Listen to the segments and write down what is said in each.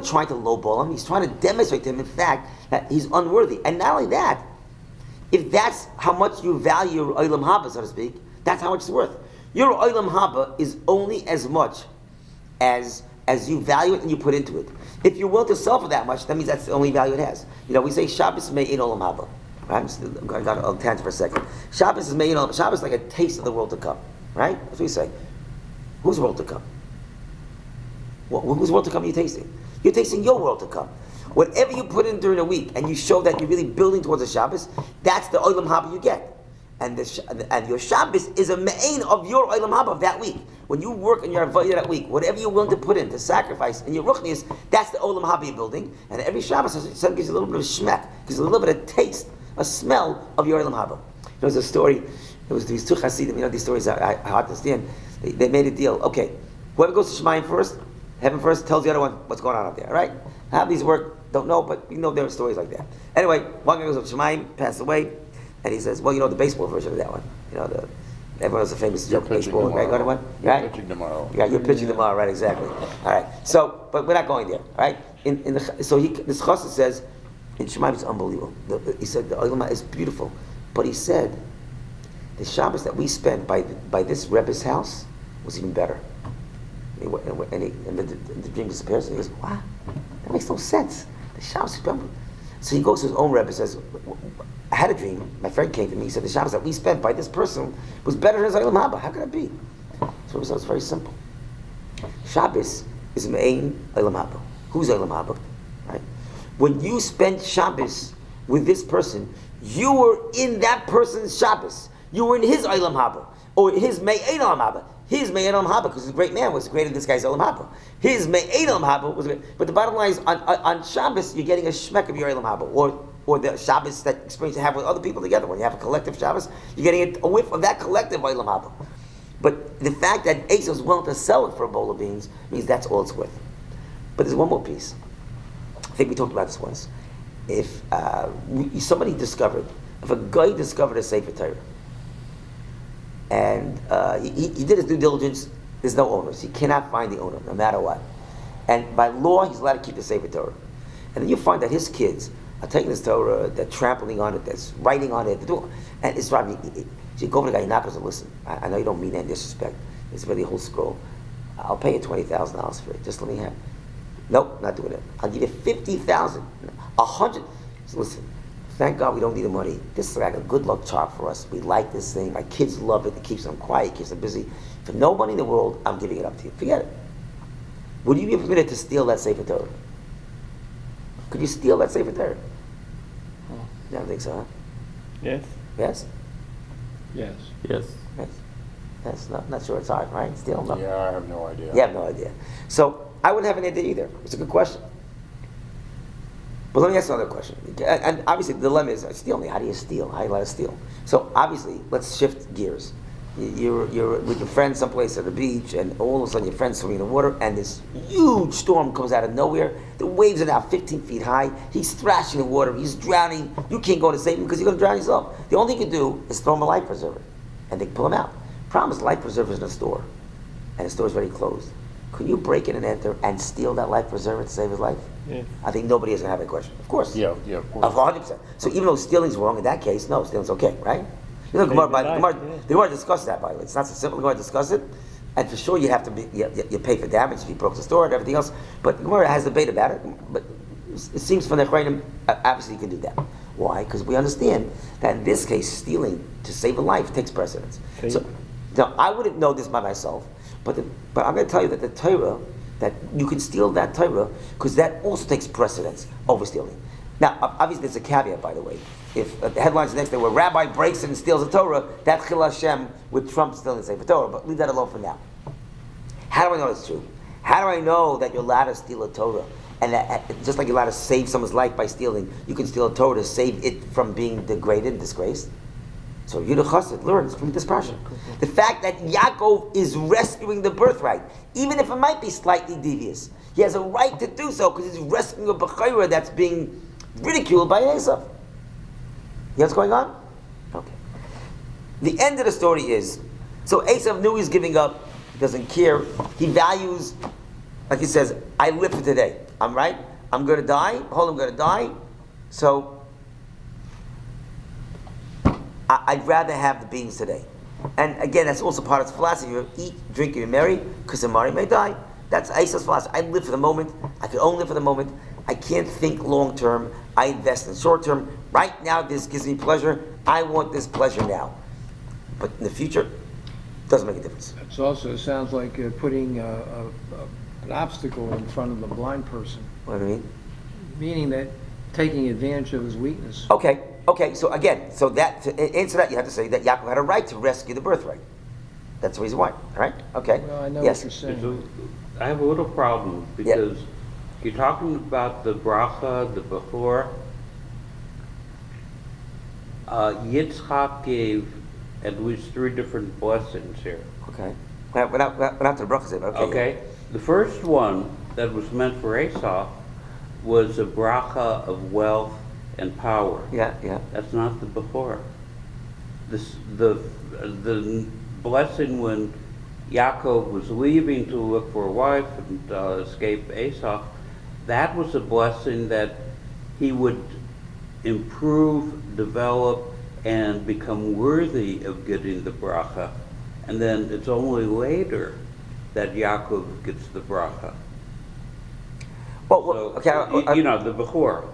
trying to lowball him. He's trying to demonstrate to him, in fact, that he's unworthy. And not only that, if that's how much you value your olam haba, so to speak, that's how much it's worth. Your olam haba is only as much as you value it and you put into it. If you're willing to sell for that much, that means that's the only value it has. We say Shabbos me'in olam haba. Right? I got a tangent for a second. Shabbos is me'in olam. Shabbos is like a taste of the world to come. Right? That's what we say. Whose world to come? Whose world to come are you tasting? You're tasting your world to come. Whatever you put in during the week and you show that you're really building towards a Shabbos, that's the olam haba you get. And your Shabbos is a me'ain of your olam haba of that week. When you work on your avodah that week, whatever you're willing to put in, to sacrifice in your ruchnius, that's the olam haba you're building. And every Shabbos, gives you a little bit of shmek, gives you a little bit of taste, a smell of your olam haba. There's a story. There was these two Hasidim. These stories are hard to understand. They made a deal. Okay, whoever goes to Shemayim first, heaven first, tells the other one what's going on up there. Right? How these work, don't know, but there are stories like that. Anyway, one guy goes to Shemayim, passed away. And he says, well, the baseball version of that one. Everyone knows the famous joke, baseball. Right? Go to one? Right? You're pitching tomorrow. Yeah, you're pitching tomorrow, right, exactly. All right. So, but we're not going there, right? This chassid says, in Shemaim it's unbelievable. He said, the Olam is beautiful. But he said, the Shabbos that we spent by this Rebbe's house was even better. And the dream disappears, and he goes, wow, that makes no sense. The Shabbos is better. So he goes to his own Rebbe and says, I had a dream. My friend came to me. He said the Shabbos that we spent by this person was better than his Olam Haba. How could it be? So it was very simple. Shabbos is Me'ain Olam Haba. Who's Olam Haba? Right? When you spent Shabbos with this person, you were in that person's Shabbos. You were in his Olam Haba. Or his Me'ain Olam Haba. His Me'ain Olam Haba, because the great man was greater than this guy's Olam Haba. His Me'ain Olam Haba was great. But the bottom line is, on Shabbos, you're getting a shmek of your Olam Haba. Or the Shabbos that experience you have with other people together. When you have a collective Shabbos, you're getting a whiff of that collective Olam Haba. But the fact that Esau is willing to sell it for a bowl of beans means that's all it's worth. But there's one more piece. I think we talked about this once. If if a guy discovered a Sefer Torah, and he did his due diligence, there's no owners. He cannot find the owner, no matter what. And by law, he's allowed to keep the Sefer Torah. And then you find that his kids are taking this Torah, they're trampling on it, they're writing on it, and it's driving me. So you go over to the guy, you knock and say, listen, I know you don't mean any disrespect. It's really a whole scroll. I'll pay you $20,000 for it. Just let me have it. Nope, not doing it. I'll give you $50,000, $100. So listen, thank God we don't need the money. This is like a good luck charm for us. We like this thing. My kids love it. It keeps them quiet, it keeps them busy. For no money in the world, I'm giving it up to you. Forget it. Would you be permitted to steal that Sefer Torah? Could you steal that Sefer Torah? I don't think so, huh? Yes. Yes? Yes. Yes. Yes. Not sure it's hard, right? Steal? No. Yeah, I have no idea. You have no idea. So, I wouldn't have any idea either. It's a good question. But let me ask another question. And obviously the dilemma is, stealing. How do you steal? How do you let us steal? So, obviously, let's shift gears. You're with your friends someplace at the beach, and all of a sudden your friend's swimming in the water, and this huge storm comes out of nowhere. The waves are now 15 feet high. He's thrashing the water. He's drowning. You can't go to save him because you're going to drown yourself. The only thing you can do is throw him a life preserver, and they pull him out. Problem is, life preserver is in a store, and the store is already closed. Could you break in and enter and steal that life preserver to save his life? Yeah. I think nobody is going to have a question. Of course. Yeah, of course. 100%. So even though stealing's wrong, in that case, no, stealing's okay, right? The Gemara discussed that, by the way. It's not so simple. The Gemara discuss it, and for sure you have to you pay for damage if you broke the store and everything else. But the Gemara has debate about it. But it seems from the Chayim, obviously you can do that. Why? Because we understand that in this case, stealing to save a life takes precedence. Okay. So now I wouldn't know this by myself, but I'm going to tell you that the Torah, that you can steal that Torah because that also takes precedence over stealing. Now, obviously, there's a caveat, by the way. If the headlines next day where Rabbi breaks and steals a Torah, that Chil Hashem would trump stealing the Sefer Torah. But leave that alone for now. How do I know it's true? How do I know that you're allowed to steal a Torah? And that, just like you're allowed to save someone's life by stealing, you can steal a Torah to save it from being degraded, disgraced. So Yudah Chassid learns from this parsha. The fact that Yaakov is rescuing the birthright, even if it might be slightly devious, he has a right to do so because he's rescuing a bechayra that's being ridiculed by Esau. You know what's going on? Okay. The end of the story is, so Esau knew he's giving up, he doesn't care, he values, like he says, I live for today. I'm right. I'm going to die. Hold, I'm going to die. So I'd rather have the beings today. And again, that's also part of the philosophy. You eat, drink, and marry, because the Mari may die. That's Esau's philosophy. I live for the moment. I can only live for the moment. I can't think long term. I invest in short term. Right now, this gives me pleasure. I want this pleasure now. But in the future, it doesn't make a difference. It also sounds like putting an obstacle in front of the blind person, What do you mean? meaning that taking advantage of his weakness. Okay, so again, so that, to answer that, you have to say that Yaakov had a right to rescue the birthright. That's the reason why, right? Okay. Well, I know Yes. what you're saying. So, I have a little problem because you're talking about the bracha, the bechor. Yitzchak gave at least 3 different blessings here. Okay. We're not to the brachas yet, okay. Okay? The first one that was meant for Esau was a bracha of wealth and power. Yeah. That's not the bechor. The blessing when Yaakov was leaving to look for a wife and escape Esau, that was a blessing that he would improve, develop, and become worthy of getting the bracha. And then it's only later that Yaakov gets the bracha. Well, So, okay. you know, the bechor.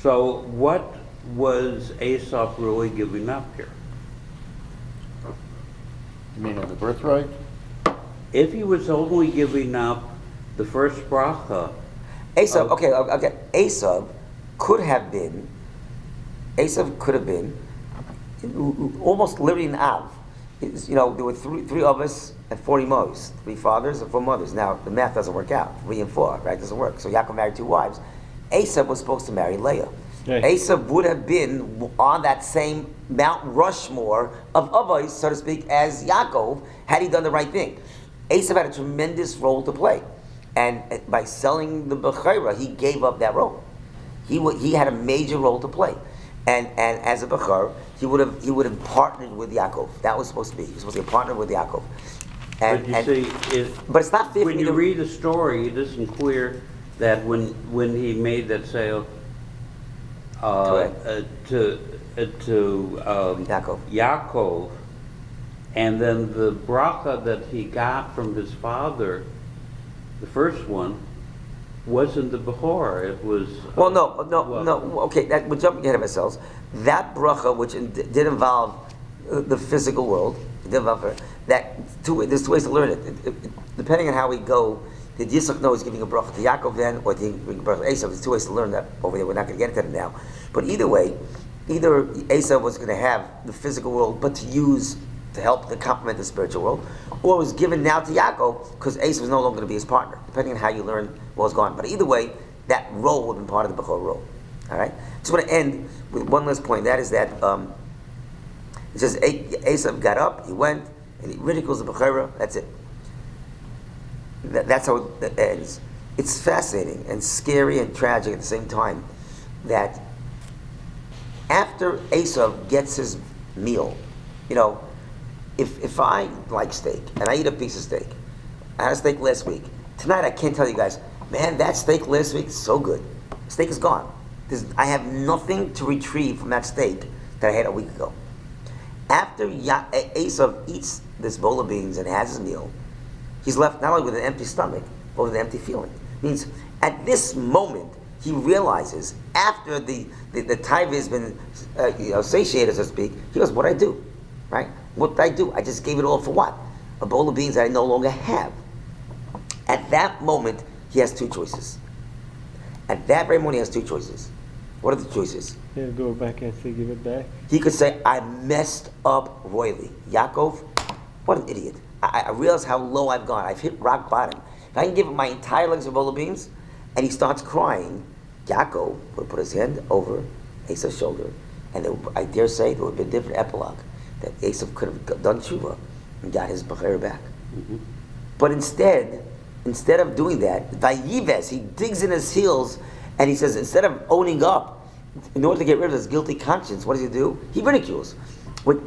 So what was Esau really giving up here? You mean on the birthright? If he was only giving up the first bracha, Esav, okay. Esav could have been almost literally an Av. You know, there were three of us and 40 mothers, 3 fathers and 4 mothers. Now, the math doesn't work out. 3 and 4, right? Doesn't work. So Yaakov married 2 wives. Esav was supposed to marry Leah. Right. Esav would have been on that same Mount Rushmore of Avos, so to speak, as Yaakov, had he done the right thing. Esav had a tremendous role to play. And by selling the Bechira, he gave up that role. He had a major role to play. And as a Bechar, he would have partnered with Yaakov. That was supposed to be. He was supposed to be a partner with Yaakov. But it's not fair when you read the story, it isn't clear that when he made that sale to Yaakov, and then the bracha that he got from his father, the first one, wasn't the Bechor. It was. No. Okay, we're jumping ahead of ourselves. That bracha, which did involve the physical world, there's 2 ways to learn it. Depending on how we go, did Yitzchak know he's giving a bracha to Yaakov then, or did he bring a bracha to Esau? There's 2 ways to learn that over there. We're not going to get into it now. But either way, either Esau was going to have the physical world, but to help to complement the spiritual world, or it was given now to Yaakov because Esau was no longer going to be his partner, depending on how you learn what was going on. But either way, that role would have been part of the Bechor role. All right? Just want to end with one last point. That is that it says Esau got up, he went, and he ridicules the Bechira. That's it. That's how it ends. It's fascinating and scary and tragic at the same time that after Esau gets his meal, you know, if I like steak and I eat a piece of steak, I had a steak last week. Tonight I can't tell you guys, man, that steak last week is so good. Steak is gone. I have nothing to retrieve from that steak that I had a week ago. After Esau eats this bowl of beans and has his meal, he's left not only with an empty stomach, but with an empty feeling. It means at this moment, he realizes, after the taiva has been satiated, so to speak, he goes, what did I do? Right? What did I do? I just gave it all for what? A bowl of beans that I no longer have. At that moment, he has 2 choices. At that very moment, he has 2 choices. What are the choices? He'll go back and say, give it back. He could say, I messed up royally. Yaakov, what an idiot. I realize how low I've gone. I've hit rock bottom. If I can give him my entire legs of bowl of beans, and he starts crying, Yaakov would put his hand over Esau's shoulder, and I dare say there would have been a different epilogue, that Esau could have done tshuva and got his bechira back. Mm-hmm. But instead of doing that, Vayives, he digs in his heels, and he says, instead of owning up, in order to get rid of his guilty conscience, what does he do? He ridicules.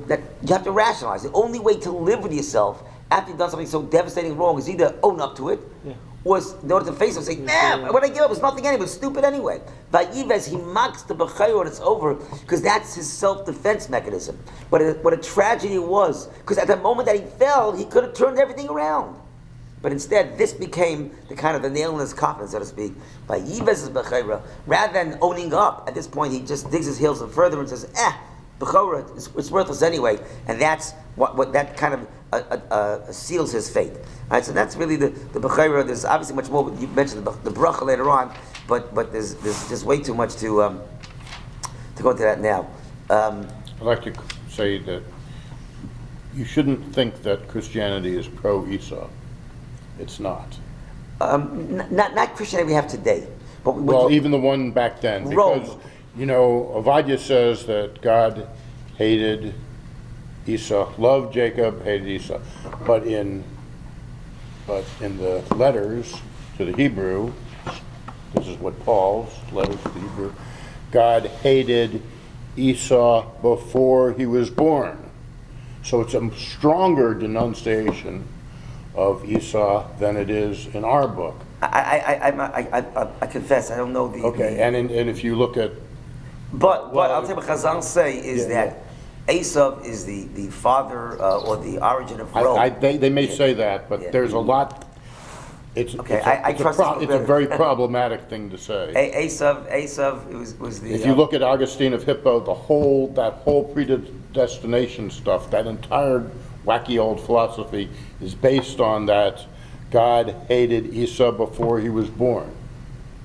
That you have to rationalize. The only way to live with yourself after you've done something so devastating wrong is either own up to it, was in order to face him, saying, "Nah, what I give up was nothing anyway. It was stupid anyway." Vayives, he mocks the b'chayr when it's over because that's his self-defense mechanism. What a tragedy it was, because at the moment that he fell, he could have turned everything around. But instead, this became the kind of the nail in his coffin, so to speak. Vayives is b'chayr. Rather than owning up, at this point, he just digs his heels in further and says, b'chayr, it's worthless anyway. And that's what that kind of seals his fate. All right, so that's really the b'chayra. There's obviously much more. You mentioned the bracha later on, but there's just way too much to go into that now. I'd like to say that you shouldn't think that Christianity is pro-Esau. It's not. Not Christianity we have today. But Even the one back then. Rome. Because, Ovadia says that God hated Esau, loved Jacob, hated Esau. But in the letters to the Hebrew, this is what Paul's letters to the Hebrew, God hated Esau before he was born. So it's a stronger denunciation of Esau than it is in our book. I confess I don't know the. Okay, and if you look at. But I'll tell you what Chazal say is that Esav is the father or the origin of Rome. They may say that, but there's a lot. It's a very problematic thing to say. Esav was the. If you look at Augustine of Hippo, that whole predestination stuff, that entire wacky old philosophy is based on that God hated Esau before he was born.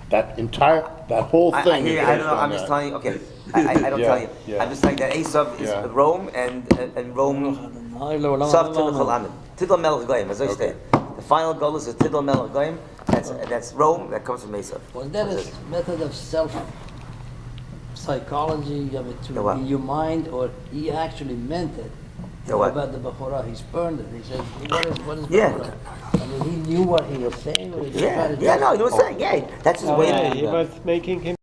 That whole thing is based on that. I'm just telling you. Okay, I don't tell you. Yeah. I'm just saying that Esav is Rome and Rome. Sav Tidal Amen. Tidal Melech Goyim, as I say. The final goal is Tidal Melech Goyim. That's Rome. That comes from Esav. Was that a method of self-psychology to be your mind, or he actually meant it? About the Bechorah, he spurned it. He said, what is Bechorah? I mean, he knew what he was saying. Or he no, he was saying, that's his way. He was making him